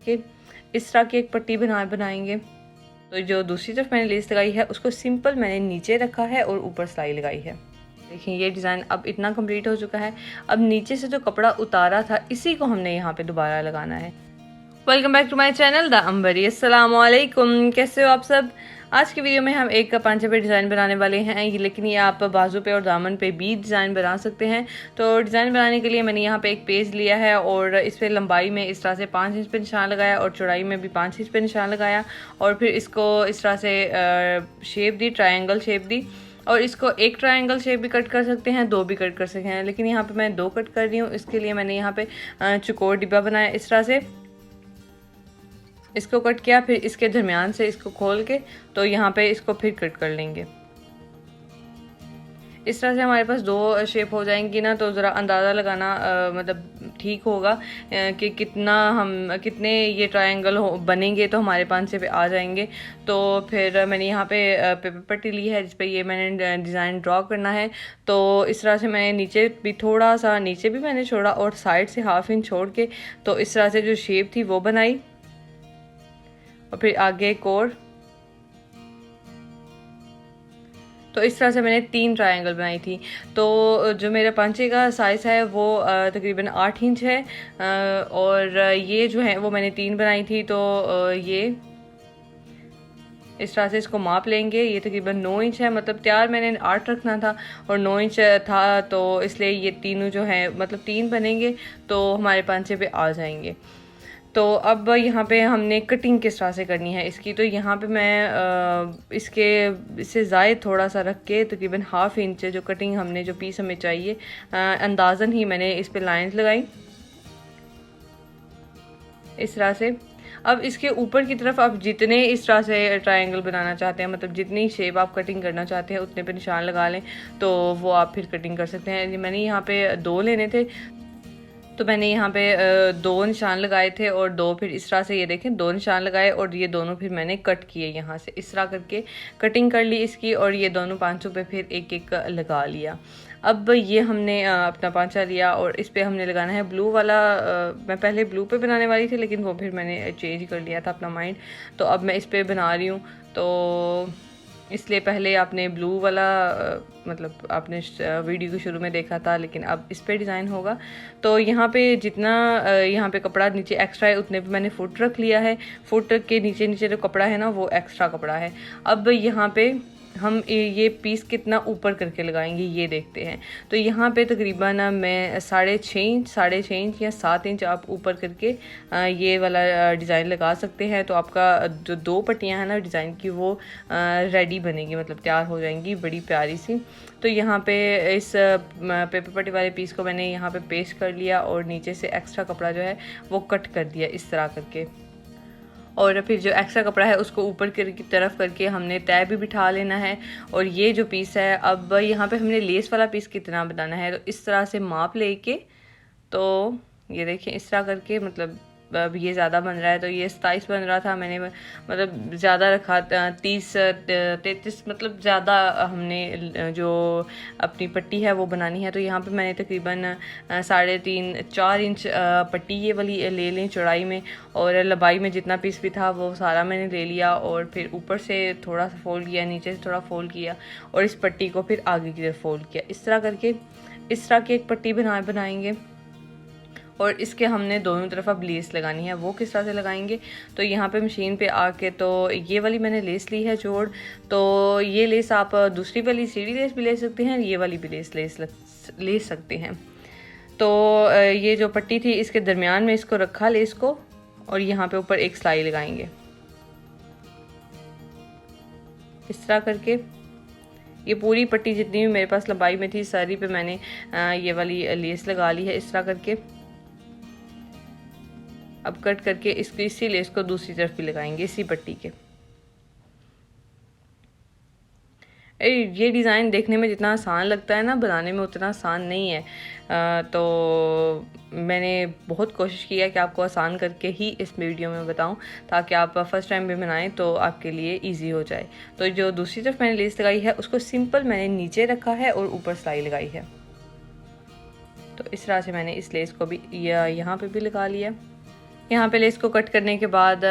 करके इस तरह की एक पट्टी बनाएंगे। तो जो दूसरी तरफ मैंने लेस लगाई है उसको सिंपल मैंने नीचे रखा है और ऊपर सिलाई लगाई है। देखिए ये डिज़ाइन अब इतना कंप्लीट हो चुका है। अब नीचे से जो कपड़ा उतारा था इसी को हमने यहाँ पे दोबारा लगाना है। Welcome back to my channel the Ambari. अस्सलाम वालेकुम, कैसे हो आप सब। आज की वीडियो में हम एक पांचे पे डिज़ाइन बनाने वाले हैं, लेकिन ये आप बाजू पे और दामन पे भी डिज़ाइन बना सकते हैं। तो डिज़ाइन बनाने के लिए मैंने यहाँ पे एक पेज लिया है और इस पर लंबाई में इस तरह से 5 इंच पे निशान लगाया और चौड़ाई में भी 5 इंच पे निशान लगाया और फिर इसको इस तरह से शेप दी, ट्रायंगल शेप दी। और इसको एक ट्रायंगल शेप भी कट कर सकते हैं, दो भी कट कर सकते हैं, लेकिन यहाँ पे मैं दो कट कर रही हूँ। इसके लिए मैंने यहाँ पे चौकोर डिब्बा बनाया इस तरह से, इसको कट किया, फिर इसके दरमियान से इसको खोल के तो यहाँ पे इसको फिर कट कर लेंगे। इस तरह से हमारे पास दो शेप हो जाएंगी ना, तो ज़रा अंदाज़ा लगाना मतलब ठीक होगा कि कितने ये ट्रायंगल बनेंगे तो हमारे 5 पे आ जाएंगे। तो फिर मैंने यहाँ पे पेपर पट्टी ली है जिस पे ये मैंने डिज़ाइन ड्रॉ करना है। तो इस तरह से मैंने नीचे भी थोड़ा सा नीचे भी मैंने छोड़ा और साइड से ½ इंच छोड़ के तो इस तरह से जो शेप थी वो बनाई और फिर आगे एक और। तो इस तरह से मैंने 3 ट्रायंगल बनाई थी। तो जो मेरा पांचे का साइज़ है वो तकरीबन 8 इंच है और ये जो है वो मैंने 3 बनाई थी। तो ये इस तरह से इसको माप लेंगे। ये तकरीबन 9 इंच है, मतलब तैयार मैंने 8 रखना था और 9 इंच था, तो इसलिए ये तीनों जो है मतलब 3 बनेंगे तो हमारे पांचे पे आ जाएंगे। तो अब यहाँ पे हमने कटिंग किस तरह से करनी है इसकी। तो यहाँ पे मैं इससे ज़ायद थोड़ा सा रख के तकरीबन ½ इंच जो कटिंग हमने जो पीस हमें चाहिए अंदाज़न ही मैंने इस पे लाइंस लगाई इस तरह से। अब इसके ऊपर की तरफ आप जितने इस तरह से ट्रायंगल बनाना चाहते हैं, मतलब जितनी शेप आप कटिंग करना चाहते हैं उतने पे निशान लगा लें, तो वो आप फिर कटिंग कर सकते हैं। मैंने यहाँ पे 2 लेने थे तो मैंने यहाँ पे 2 निशान लगाए थे और 2 फिर इस तरह से ये देखें 2 निशान लगाए और ये दोनों फिर मैंने कट किए यहाँ से इस तरह करके कटिंग कर ली इसकी। और ये दोनों पांचों पे फिर एक एक लगा लिया। अब ये हमने अपना पांचा लिया और इस पे हमने लगाना है ब्लू वाला। मैं पहले ब्लू पे बनाने वाली थी लेकिन वो फिर मैंने चेंज कर लिया था अपना माइंड। तो अब मैं इस पे बना रही हूँ, तो इसलिए पहले आपने ब्लू वाला मतलब आपने वीडियो के शुरू में देखा था, लेकिन अब इस पे डिज़ाइन होगा। तो यहाँ पे जितना यहाँ पे कपड़ा नीचे एक्स्ट्रा है उतने पे मैंने फुट रख लिया है। फुट के नीचे नीचे जो कपड़ा है ना वो एक्स्ट्रा कपड़ा है। अब यहाँ पे हम ये पीस कितना ऊपर करके लगाएंगे ये देखते हैं। तो यहाँ पे तकरीबन मैं 6.5 इंच या 7 इंच आप ऊपर करके ये वाला डिज़ाइन लगा सकते हैं। तो आपका जो 2 पट्टियाँ हैं ना डिज़ाइन की वो रेडी बनेगी, मतलब तैयार हो जाएंगी बड़ी प्यारी सी। तो यहाँ पे इस पेपर पट्टी वाले पीस को मैंने यहाँ पे पेस्ट कर लिया और नीचे से एक्स्ट्रा कपड़ा जो है वो कट कर दिया इस तरह करके। और फिर जो एक्स्ट्रा कपड़ा है उसको ऊपर की तरफ करके हमने तय भी बिठा लेना है। और ये जो पीस है अब यहाँ पे हमने लेस वाला पीस कितना बनाना है, तो इस तरह से माप लेके तो ये देखिए इस तरह करके, मतलब अब ये ज़्यादा बन रहा है तो ये 27 बन रहा था, मैंने मतलब ज़्यादा रखा 33 मतलब ज़्यादा हमने जो अपनी पट्टी है वो बनानी है। तो यहाँ पे मैंने तकरीबन 3.5-4 इंच पट्टी ये वाली ले लें चौड़ाई में, और लंबाई में जितना पीस भी था वो सारा मैंने ले लिया और फिर ऊपर से थोड़ा सा फोल्ड किया, नीचे से थोड़ा फोल्ड किया और इस पट्टी को फिर आगे की तरफ फोल्ड किया। इस तरह करके इस तरह की एक पट्टी बनाएंगे और इसके हमने दोनों तरफ अब लेस लगानी है। वो किस तरह से लगाएंगे, तो यहाँ पे मशीन पे आके तो ये वाली मैंने लेस ली है जोड़। तो ये लेस आप दूसरी वाली सीढ़ी लेस भी ले सकते हैं, ये वाली भी लेस ले सकते हैं। तो ये जो पट्टी थी इसके दरमियान में इसको रखा लेस को और यहाँ पे ऊपर एक सिलाई लगाएंगे इस तरह करके। ये पूरी पट्टी जितनी भी मेरे पास लंबाई में थी सारी पे मैंने ये वाली लेस लगा ली है इस तरह करके। अब कट करके इसी लेस को दूसरी तरफ भी लगाएंगे इसी पट्टी के। ये डिज़ाइन देखने में जितना आसान लगता है ना, बनाने में उतना आसान नहीं है। तो मैंने बहुत कोशिश की है कि आपको आसान करके ही इस वीडियो में बताऊं, ताकि आप फर्स्ट टाइम भी बनाएं तो आपके लिए इजी हो जाए। तो जो दूसरी तरफ मैंने लेस लगाई है उसको सिंपल मैंने नीचे रखा है और ऊपर सिलाई लगाई है। तो इस तरह से मैंने इस लेस को भी यहाँ पे भी लगा लिया। यहाँ पे लेस को कट करने के बाद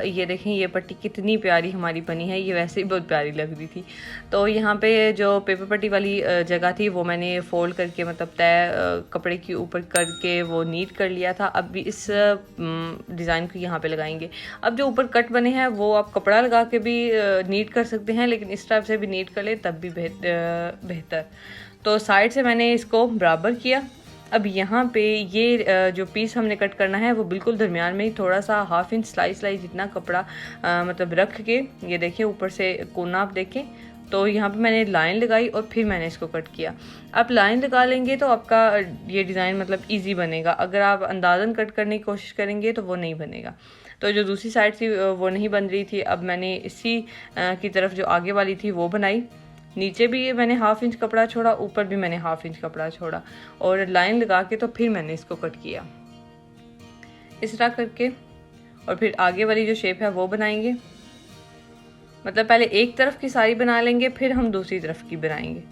ये देखें ये पट्टी कितनी प्यारी हमारी बनी है, ये वैसे ही बहुत प्यारी लग रही थी। तो यहाँ पे जो पेपर पट्टी वाली जगह थी वो मैंने फोल्ड करके मतलब तय कपड़े के ऊपर करके वो नीट कर लिया था। अब भी इस डिज़ाइन को यहाँ पे लगाएंगे। अब जो ऊपर कट बने हैं वो आप कपड़ा लगा के भी नीट कर सकते हैं, लेकिन इस टाइप से भी नीट कर ले तब भी बेहतर। तो साइड से मैंने इसको बराबर किया। अब यहाँ पे ये जो पीस हमने कट करना है वो बिल्कुल दरमियान में ही थोड़ा सा 1/2 इंच स्लाइस जितना कपड़ा मतलब रख के, ये देखिए ऊपर से कोना आप देखें, तो यहाँ पे मैंने लाइन लगाई और फिर मैंने इसको कट किया। आप लाइन लगा लेंगे तो आपका ये डिज़ाइन मतलब इजी बनेगा। अगर आप अंदाज़न कट करने की कोशिश करेंगे तो वो नहीं बनेगा। तो जो दूसरी साइड थी वो नहीं बन रही थी, अब मैंने इसी की तरफ जो आगे वाली थी वो बनाई। नीचे भी मैंने 1/2 इंच कपड़ा छोड़ा, ऊपर भी मैंने 1/2 इंच कपड़ा छोड़ा और लाइन लगा के तो फिर मैंने इसको कट किया इस तरह करके। और फिर आगे वाली जो शेप है वो बनाएंगे, मतलब पहले एक तरफ की सारी बना लेंगे फिर हम दूसरी तरफ की बनाएंगे।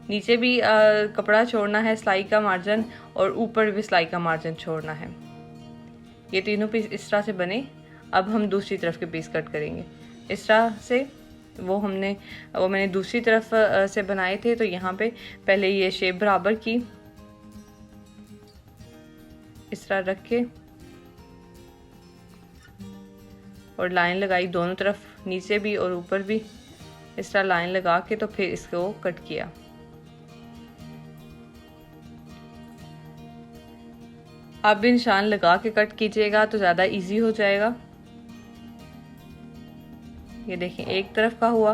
नीचे भी कपड़ा छोड़ना है सिलाई का मार्जिन और ऊपर भी सिलाई का मार्जिन छोड़ना है। ये तीनों पीस इस तरह से बने। अब हम दूसरी तरफ के पीस कट करेंगे इस तरह से। वो मैंने दूसरी तरफ से बनाए थे। तो यहाँ पे पहले ये शेप बराबर की इस तरह रख के और लाइन लगाई दोनों तरफ, नीचे भी और ऊपर भी इस तरह लाइन लगा के तो फिर इसको कट किया। आप भी निशान लगा के कट कीजिएगा तो ज़्यादा इजी हो जाएगा। ये देखें एक तरफ का हुआ,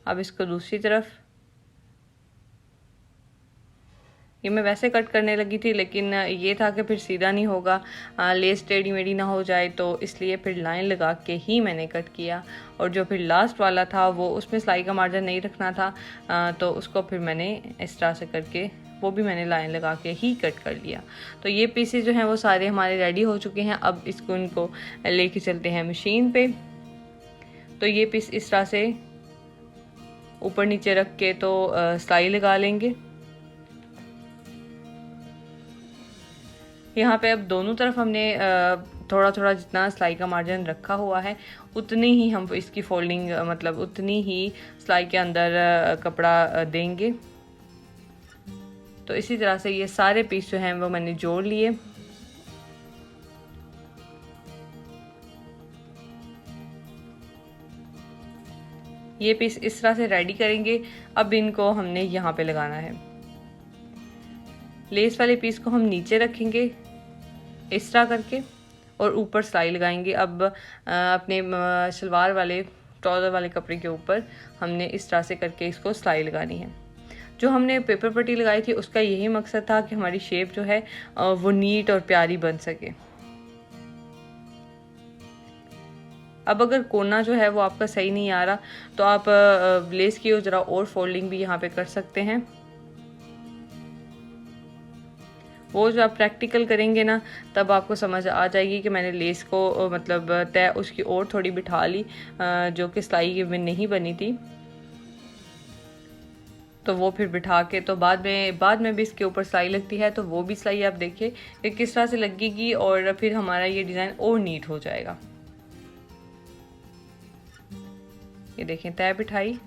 अब इसको दूसरी तरफ। ये मैं वैसे कट करने लगी थी लेकिन ये था कि फिर सीधा नहीं होगा, लेस टेढ़ी मेढ़ी ना हो जाए, तो इसलिए फिर लाइन लगा के ही मैंने कट किया। और जो फिर लास्ट वाला था वो उसमें सिलाई का मार्जिन नहीं रखना था, तो उसको फिर मैंने इस तरह से करके वो भी मैंने लाइन लगा के ही कट कर लिया। तो ये पीसेस जो हैं वो सारे हमारे रेडी हो चुके हैं। अब इसको इनको लेके चलते हैं मशीन पे। तो ये पीस इस तरह से ऊपर नीचे रख के तो सिलाई लगा लेंगे। यहाँ पे अब दोनों तरफ हमने थोड़ा थोड़ा जितना सिलाई का मार्जिन रखा हुआ है उतनी ही हम इसकी फोल्डिंग मतलब उतनी ही सिलाई के अंदर कपड़ा देंगे। तो इसी तरह से ये सारे पीस जो हैं वो मैंने जोड़ लिए। ये पीस इस तरह से रेडी करेंगे। अब इनको हमने यहाँ पे लगाना है। लेस वाले पीस को हम नीचे रखेंगे इस तरह करके और ऊपर सिलाई लगाएंगे। अब अपने सलवार वाले ट्राउज़र वाले कपड़े के ऊपर हमने इस तरह से करके इसको सिलाई लगानी है। जो हमने पेपर पट्टी लगाई थी उसका यही मकसद था कि हमारी शेप जो है वो नीट और प्यारी बन सके। अब अगर कोना जो है वो आपका सही नहीं आ रहा तो आप लेस की ज़रा और फोल्डिंग भी यहाँ पे कर सकते हैं। वो जो आप प्रैक्टिकल करेंगे ना तब आपको समझ आ जाएगी कि मैंने लेस को मतलब तय उसकी और थोड़ी बिठा ली जो कि सिलाई में नहीं बनी थी। तो वो फिर बिठा के तो बाद में भी इसके ऊपर सिलाई लगती है, तो वो भी सिलाई आप देखिए कि किस तरह से लगेगी और फिर हमारा ये डिज़ाइन और नीट हो जाएगा। ये देखें तय बिठाई,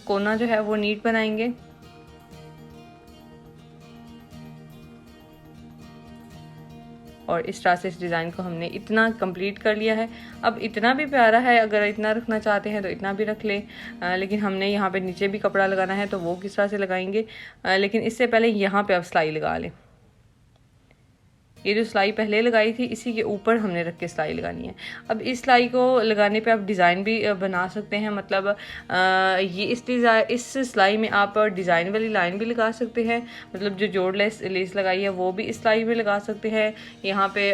कोना जो है वो नीट बनाएंगे। और इस तरह से इस डिज़ाइन को हमने इतना कंप्लीट कर लिया है। अब इतना भी प्यारा है, अगर इतना रखना चाहते हैं तो इतना भी रख लें, लेकिन हमने यहाँ पे नीचे भी कपड़ा लगाना है तो वो किस तरह से लगाएंगे, लेकिन इससे पहले यहाँ पे अब सिलाई लगा लें। ये जो सिलाई पहले लगाई थी इसी के ऊपर हमने रख के सिलाई लगानी है। अब इस सिलाई को लगाने पे आप डिज़ाइन भी बना सकते हैं, मतलब ये इस सिलाई में आप डिज़ाइन वाली लाइन भी लगा सकते हैं, मतलब जो जोड़ लेस लगाई है वो भी इस सिलाई में लगा सकते हैं। यहाँ पे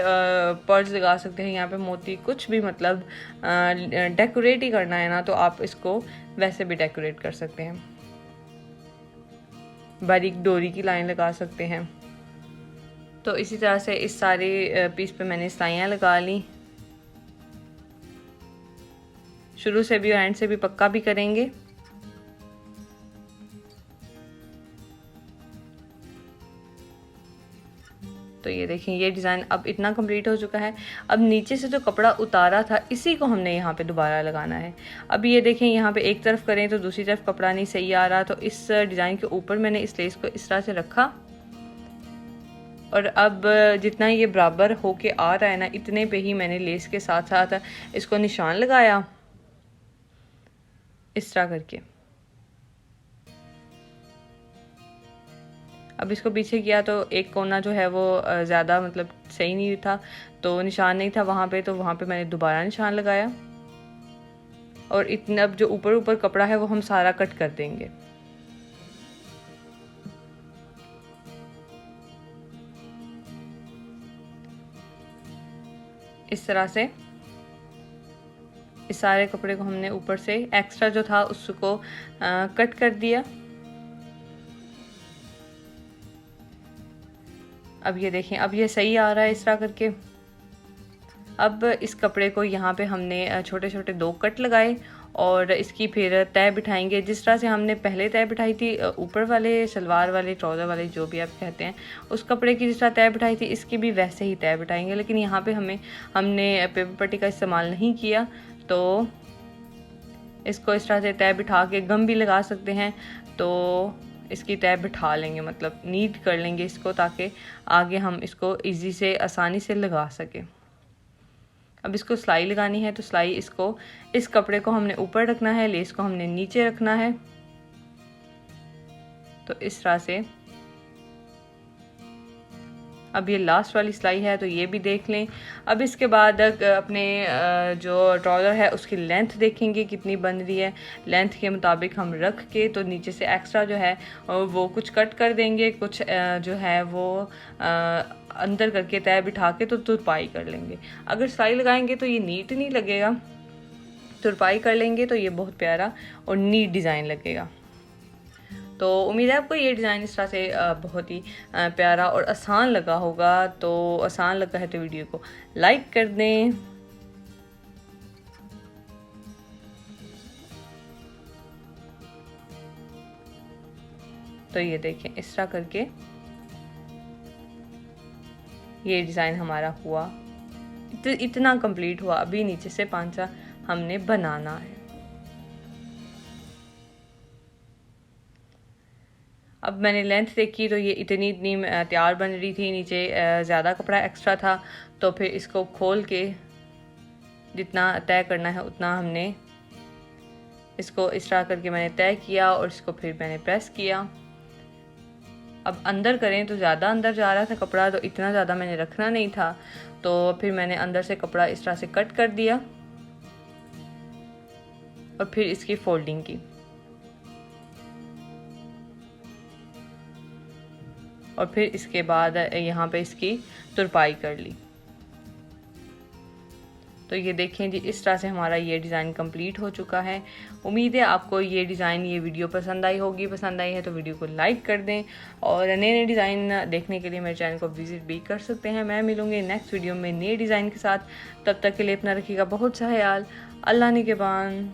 पर्ल्स लगा सकते हैं, यहाँ पे मोती, कुछ भी, मतलब डेकोरेट ही करना है ना तो आप इसको वैसे भी डेकोरेट कर सकते हैं। बारीक डोरी की लाइन लगा सकते हैं। तो इसी तरह से इस सारे पीस पे मैंने सिलाइयाँ लगा ली। शुरू से भी और एंड से भी पक्का भी करेंगे। तो ये देखें ये डिज़ाइन अब इतना कंप्लीट हो चुका है। अब नीचे से जो कपड़ा उतारा था इसी को हमने यहाँ पे दोबारा लगाना है। अब ये देखें यहाँ पे एक तरफ करें तो दूसरी तरफ कपड़ा नहीं सही आ रहा, तो इस डिज़ाइन के ऊपर मैंने इस लेस को इस तरह से रखा और अब जितना ये बराबर होके आ रहा है ना इतने पे ही मैंने लेस के साथ साथ इसको निशान लगाया इस तरह करके। अब इसको पीछे किया तो एक कोना जो है वो ज़्यादा मतलब सही नहीं था, तो निशान नहीं था वहाँ पे, तो वहाँ पे मैंने दोबारा निशान लगाया और इतना अब जो ऊपर ऊपर कपड़ा है वो हम सारा कट कर देंगे। इस तरह से इस सारे कपड़े को हमने ऊपर से एक्स्ट्रा जो था उसको कट कर दिया। अब ये देखें अब ये सही आ रहा है इस तरह करके। अब इस कपड़े को यहाँ पे हमने छोटे छोटे 2 कट लगाए और इसकी फिर तय बिठाएंगे जिस तरह से हमने पहले तय बिठाई थी ऊपर वाले सलवार वाले ट्राउज़र वाले जो भी आप कहते हैं उस कपड़े की जिस तरह तय बिठाई थी इसकी भी वैसे ही तय बिठाएंगे। लेकिन यहाँ पे हमने पेपर पट्टी का इस्तेमाल नहीं किया, तो इसको इस तरह से तय बिठा के गम भी लगा सकते हैं, तो इसकी तय बिठा लेंगे मतलब नीट कर लेंगे इसको ताकि आगे हम इसको इजी से आसानी से लगा सकें। अब इसको सिलाई लगानी है तो सिलाई इसको इस कपड़े को हमने ऊपर रखना है, लेस को हमने नीचे रखना है। तो इस तरह से अब ये लास्ट वाली सिलाई है तो ये भी देख लें। अब इसके बाद अपने जो ट्राउज़र है उसकी लेंथ देखेंगे कितनी बन रही है, लेंथ के मुताबिक हम रख के तो नीचे से एक्स्ट्रा जो है वो कुछ कट कर देंगे, कुछ जो है वो अंदर करके तय बिठा के तो तुरपाई कर लेंगे। अगर सिलाई लगाएंगे तो ये नीट नहीं लगेगा, तुरपाई कर लेंगे तो ये बहुत प्यारा और नीट डिज़ाइन लगेगा। तो उम्मीद है आपको ये डिज़ाइन इस तरह से बहुत ही प्यारा और आसान लगा होगा। तो आसान लगा है तो वीडियो को लाइक कर दें। तो ये देखें इस तरह करके ये डिज़ाइन हमारा हुआ, इतना कंप्लीट हुआ। अभी नीचे से पांचा हमने बनाना है। अब मैंने लेंथ देखी तो ये इतनी तैयार बन रही थी, नीचे ज़्यादा कपड़ा एक्स्ट्रा था, तो फिर इसको खोल के जितना तय करना है उतना हमने इसको इस तरह करके मैंने तय किया और इसको फिर मैंने प्रेस किया। अब अंदर करें तो ज़्यादा अंदर जा रहा था कपड़ा, तो इतना ज़्यादा मैंने रखना नहीं था, तो फिर मैंने अंदर से कपड़ा इस तरह से कट कर दिया और फिर इसकी फोल्डिंग की और फिर इसके बाद यहाँ पे इसकी तुरपाई कर ली। तो ये देखें जी इस तरह से हमारा ये डिज़ाइन कंप्लीट हो चुका है। उम्मीद है आपको ये डिज़ाइन ये वीडियो पसंद आई होगी। पसंद आई है तो वीडियो को लाइक कर दें और नए नए डिज़ाइन देखने के लिए मेरे चैनल को विजिट भी कर सकते हैं। मैं मिलूँगी नेक्स्ट वीडियो में नए डिज़ाइन के साथ। तब तक के लिए अपना रखिएगा बहुत सा ख्याल। अल्लाह निगहबान।